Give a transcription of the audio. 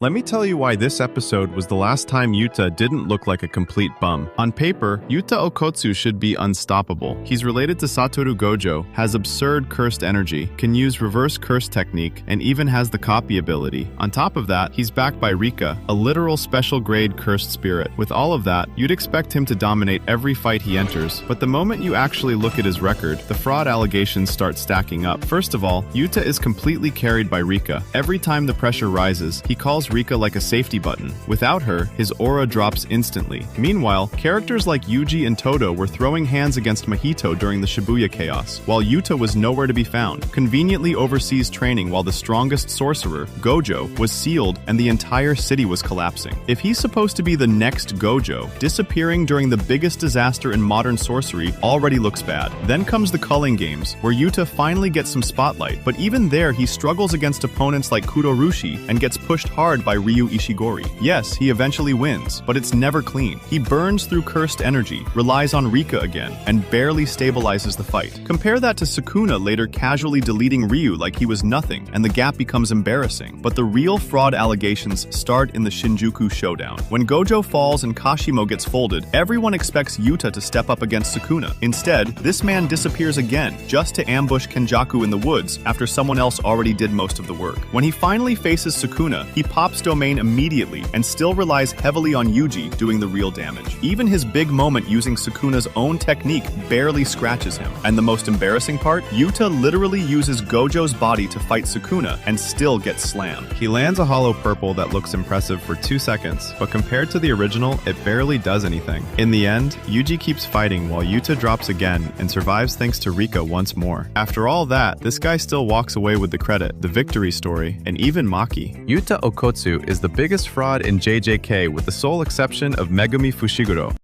Let me tell you why this episode was the last time Yuta didn't look like a complete bum. On paper, Yuta Okotsu should be unstoppable. He's related to Satoru Gojo, has absurd cursed energy, can use reverse curse technique, and even has the copy ability. On top of that, he's backed by Rika, a literal special grade cursed spirit. With all of that, you'd expect him to dominate every fight he enters, but the moment you actually look at his record, the fraud allegations start stacking up. First of all, Yuta is completely carried by Rika. Every time the pressure rises, he calls Rika like a safety button. Without her, his aura drops instantly. Meanwhile, characters like Yuji and Todo were throwing hands against Mahito during the Shibuya chaos, while Yuta was nowhere to be found, conveniently overseas training while the strongest sorcerer, Gojo, was sealed and the entire city was collapsing. If he's supposed to be the next Gojo, disappearing during the biggest disaster in modern sorcery already looks bad. Then comes the culling games, where Yuta finally gets some spotlight, but even there he struggles against opponents like Kudorushi and gets pushed hard by Ryu Ishigori. Yes, he eventually wins, but it's never clean. He burns through cursed energy, relies on Rika again, and barely stabilizes the fight. Compare that to Sukuna later casually deleting Ryu like he was nothing, and the gap becomes embarrassing. But the real fraud allegations start in the Shinjuku showdown. When Gojo falls and Kashimo gets folded, everyone expects Yuta to step up against Sukuna. Instead, this man disappears again, just to ambush Kenjaku in the woods after someone else already did most of the work. When he finally faces Sukuna, he pops domain immediately and still relies heavily on Yuji doing the real damage. Even his big moment using Sukuna's own technique barely scratches him. And the most embarrassing part, Yuta literally uses Gojo's body to fight Sukuna and still gets slammed. He lands a hollow purple that looks impressive for 2 seconds, but compared to the original, it barely does anything. In the end, Yuji keeps fighting while Yuta drops again and survives thanks to Rika once more. After all that, this guy still walks away with the credit, the victory story, and even Maki. Yuta Okotsu is the biggest fraud in JJK with the sole exception of Megumi Fushiguro.